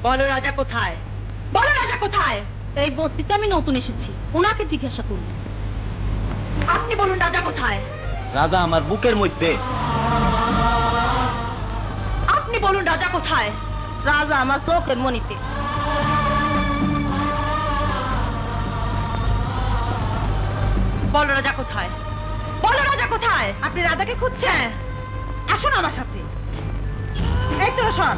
বলো রাজা কোথায়? বলো রাজা কোথায়? এই বস্তিতে আমি নতুন এসেছি, ওনাকে জিজ্ঞাসা করুন। আপনি বলুন রাজা কোথায়? রাজা আমার বুকের মধ্যে। আপনি বলুন রাজা কোথায়? রাজা আমার চোখের মনিতে। বলো রাজা কোথায়? বলো রাজা কোথায়? আপনি রাজাকে খুঁজছেন? আসুন আমার সাথে। এই তো শোন,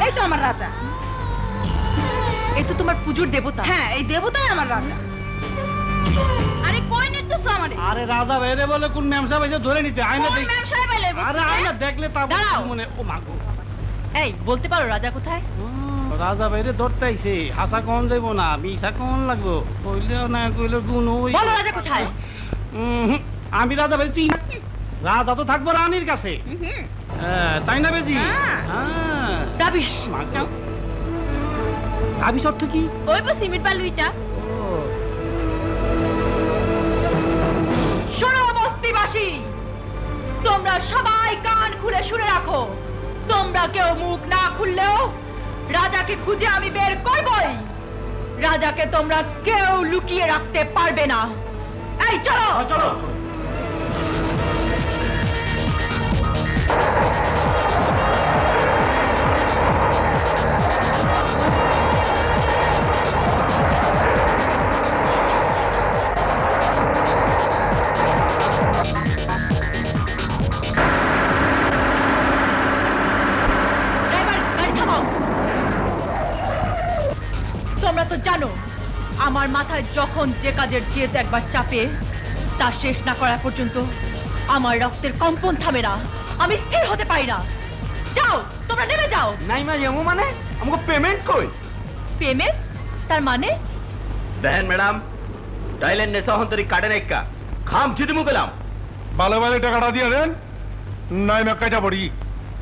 এই তো আমার রাজা। এই তো তোমার পুজোর দেবতা। হ্যাঁ, এই দেবতাই আমার রাজা। আরে কই নিতেছো আমারে? আরে রাজা বাইরে বলে কোন ম্যাম সাহেব এসে ধরে নিতে আয়না দেখ। ম্যাম সাহেব আইলে? আরে আয়না দেখলে তা মনে ও মাগো। এই বলতে পারো রাজা কোথায়? রাজা বাইরে ধরতে আইছে, হাসা কোন যাইব না, বিশা কোন লাগবো, কইলেও না কইলেও গুণ হই। বলো রাজা কোথায়? আমি রাজা বাইরে চিনি না। রাজা তো থাকবো রানীর কাছে। তাই না বেজি? দাবিশ। দাবিশ অর্থ কি? ওই বা সিমেন্ট বালুইটা। শোনো বস্তিবাসী, তোমরা সবাই কান খুলে শুনে রাখো। তোমরা কেউ মুখ না খুললেও রাজাকে খুঁজে আমি বের করবই। রাজাকে তোমরা কেউ লুকিয়ে রাখতে পারবে না। এই চলো চলো। তোমরা তো জানো আমার মাথায় যখন যে কাজের জেদ একবার চাপে তা শেষ না করা পর্যন্ত আমার রক্তের কম্পন থামে না, আমি স্থির হতে পারি না। যাও তোমরা নেমে যাও। নাই মা এমন মানে আমাকে পেমেন্ট কই? পেমেন্ট? তার মানে? দেখেন ম্যাডাম, টাইলেন নেশা হন্তরি কাটে নাইকা খাম জিদি মু গেলাম। ভালো ভালো টাকাটা দিয়ে দেন, নাই মা কাটা পড়ি।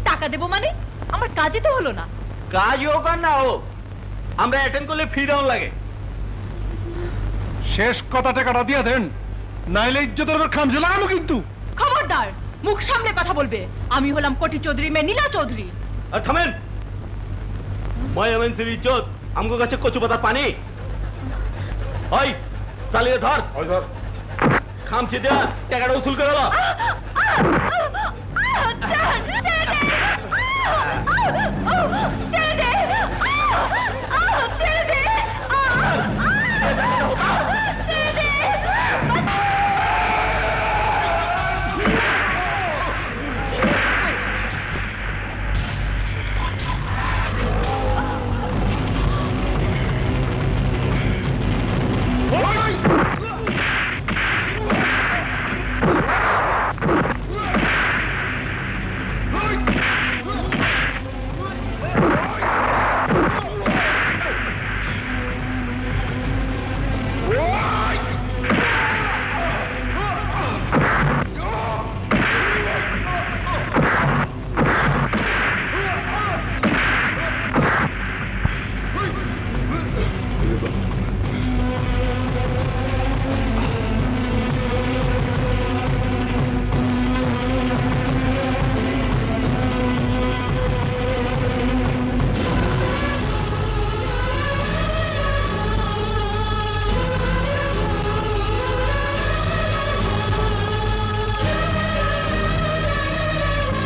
টাকা দেবো মানে? আমার কাজই তো হলো না। কাজ হোক আর না হোক, আমরা অ্যাটেন্ড করলে ফি ডাউন লাগে। শেষ কথা টাকাটা দিয়ে দেন, নাইলে ইজ্জতের উপর খাম ঝুলাম কিন্তু। খবরদার, মুখ সামনে কথা বলবে। আমি হলাম কোটি চৌধুরী মেয়ে নীলা চৌধুরী। আর থামেন, ময়মনসিংহ ইজ্জত আমগো কাছে কচু পাতা পানি। ওই চালিয়ে ধর, ওই ধর খামচি দেয়া টাকাটা উসুল করে দাও।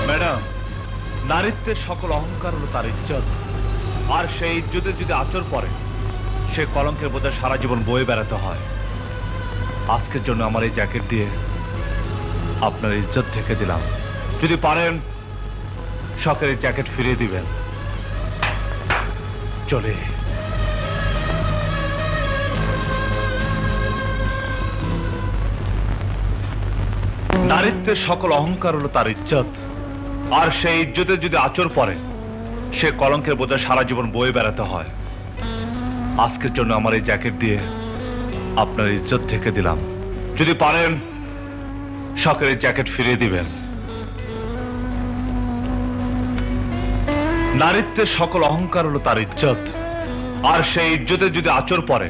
ম্যাডাম, নারীত্বের সকল অহংকার হলো তার ইজ্জত, আর সেই ইজ্জতে যদি আচর পড়ে সে কলঙ্কের বোঝা সারা জীবন বয়ে বেড়াতে হয়। আজকের জন্য আমার এই জ্যাকেট দিয়ে আপনার ইজ্জত ঢেকে দিলাম। যদি পারেন শখের জ্যাকেট ফিরিয়ে দিবেন। চলে নারীত্বের সকল অহংকার হলো তার ইজ্জত, আর সেই ইজ্জতে যদি আচর পড়ে সে কলঙ্কের বোঝা সারা জীবন বয়ে বেড়াতে হয়। আজকের জন্য আমার এই জ্যাকেট দিয়ে আপনার ইজ্জত ঢেকে দিলাম। যদি পারেন শখের জ্যাকেট ফিরিয়ে দিবেন। নারীত্বের সকল অহংকার হলো তার ইজ্জত, আর সেই ইজ্জতে যদি আচর পড়ে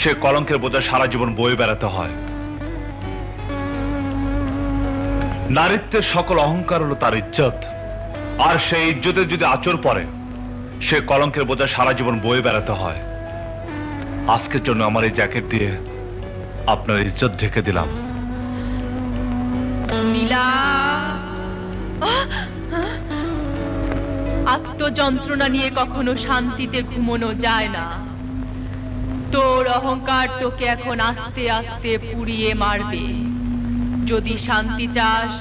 সে কলঙ্কের বোঝা সারা জীবন বয়ে বেড়াতে হয়। নারীত্বের সকল অহংকার হলো তার ইজ্জত, আর সেই ইজ্জতে যদি আচর পড়ে সে কলঙ্কের বোঝা সারা জীবন বয়ে বেড়াতে হয়। আজকের জন্য আমার এই জ্যাকেট দিয়ে আপনার ইজ্জত ঢেকে দিলাম। নীলা, আত্মযন্ত্রণা নিয়ে কখনো শান্তিতে ঘুমানো যায় না। তোর অহংকার তোকে এখন আস্তে আস্তে পুড়িয়ে মারবে। যদি শান্তি চাস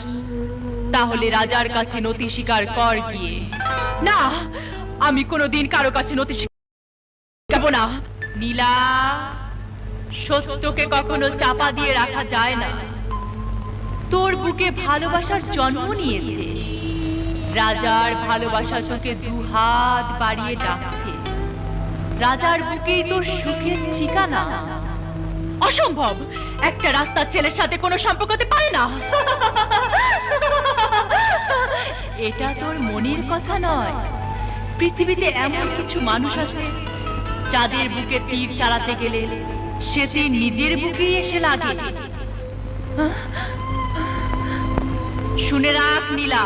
তাহলে রাজার কাছে নতি স্বীকার কর গিয়ে। না, আমি কোনোদিন কারো কাছে নতি স্বীকার করব না। নীলা, সত্যকে কখনো চাপা দিয়ে রাখা যায় না। তোর বুকে ভালোবাসার জন্ম নিয়েছে। রাজার ভালোবাসা তোকে দুহাত বাড়িয়ে ডাকছে। রাজার বুকেই তোর সুখের ঠিকানা। অসম্ভব, একটা রাস্তার ছেলের সাথে কোনো সম্পর্ক হতে পারে না। এটা তোর মনের কথা নয়। পৃথিবীতে এমন কিছু মানুষ আছে যাদের বুকে তীর চালাতে গেলে সে তীর নিজের বুকেই এসে লাগে। শুনে রাখ নীলা,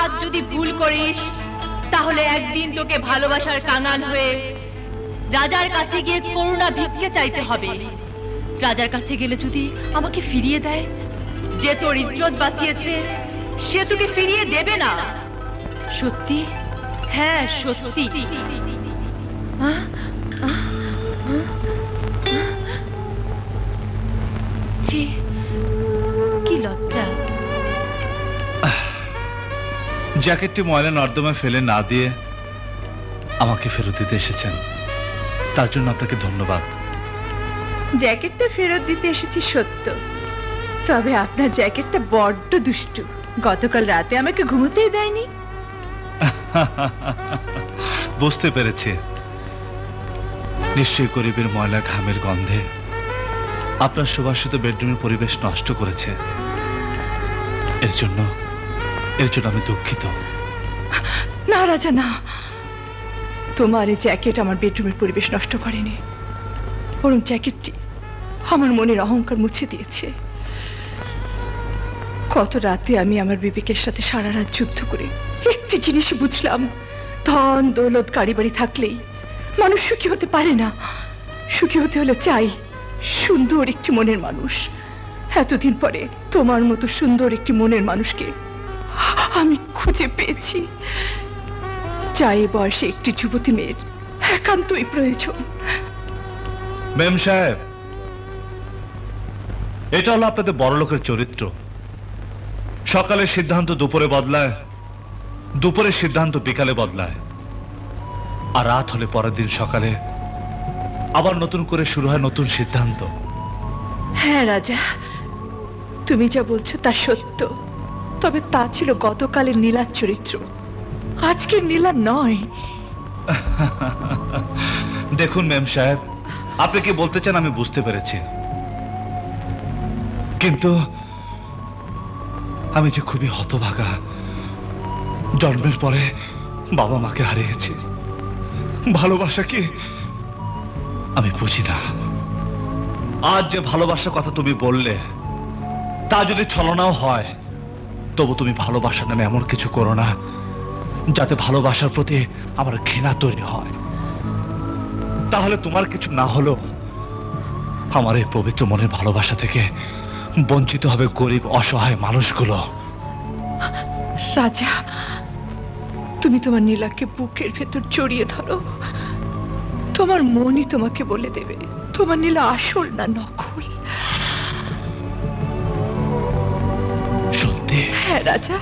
আজ যদি ভুল করিস তাহলে একদিন তোকে ভালোবাসার কাঙাল হয়ে রাজার কাছে গিয়ে করুণা ভিক্ষে চাইতে হবে। রাজার কাছে গেলে যদি আমাকে ফিরিয়ে দেয়, যে তোর ইজ্জত বাঁচিয়েছে সে তোকে ফিরিয়ে দেবে না। সত্যি? হ্যাঁ সত্যি। ছি, কি লজ্জা। জ্যাকেটটি ময়লা নর্দমায় ফেলে না দিয়ে আমাকে ফেরত দিতে এসেছেন, তার জন্য আপনাকে ধন্যবাদ। জ্যাকেটটা ফেরত দিতে এসেছি সত্য, তবে আপনার জ্যাকেটটা বড্ড দুষ্টু। গতকাল রাতে আমাকে ঘুমোতেই দেয়নি। বুঝতে পেরেছি, নিশ্চয়ই গরিবের ময়লা ঘামের গন্ধে আপনার সুবাসিত বেডরুমের পরিবেশ নষ্ট করেছে। এর জন্য আমি দুঃখিত। না রাজা, না, তোমার এই জ্যাকেট আমার বেডরুমের পরিবেশ নষ্ট করেনি, বরং জ্যাকেটটি আমার মনের অহংকার মুছে দিয়েছে। কত রাতে আমি আমার বিবেকের সাথে সারা রাত যুদ্ধ করে একটি জিনিস বুঝলাম, ধন দৌলত গাড়ি বাড়ি থাকলেই মানুষ সুখী হতে পারে না। সুখী হতে হলে চাই সুন্দর একটি মনের মানুষ। এতদিন পরে তোমার মতো সুন্দর একটি মনের মানুষকে আমি খুঁজে পেয়েছি। চাই বয়সে একটি যুবতী মেয়ের একান্তই প্রয়োজন। মেম সাহেব, এটা হলো আপনাদের বড় লোকের চরিত্র। সকালের সিদ্ধান্ত দুপুরে বদলায়, দুপুরের সিদ্ধান্ত বিকালে বদলায়, আর রাত হলে পরের দিন সকালে আবার নতুন করে শুরু হয় নতুন সিদ্ধান্ত। হ্যাঁ রাজা, তুমি যা বলছো তা সত্য, তবে তা ছিল গতকালের নীলার চরিত্র, আজকের নীলা নয়। দেখুন মেম সাহেব, আপনি কি বলতে চান আমি বুঝতে পেরেছি, কিন্তু আমি যে খুবই হতভাগা। জন্মের পরে বাবা মাকে হারিয়েছি, ভালোবাসা কি আমি বুঝি না। আজ যে ভালোবাসার কথা তুমি বললে তা যদি ছলনাও হয়, তবু তুমি ভালোবাসা নামে এমন কিছু করো না যাতে ভালোবাসার প্রতি আমার ঘৃণা তৈরি হয়। তাহলে তোমার কিছু না হলো আমার এই পবিত্র মনের ভালোবাসা থেকে বঞ্চিত হবে গরিব অসহায় মানুষগুলো। রাজা, তুমি তোমার নীলাকে বুকের ভেতর জড়িয়ে ধরো, তোমার মনই তোমাকে বলে দেবে তোমার নীলা আসল না নকল। সত্যি? হ্যাঁ রাজা।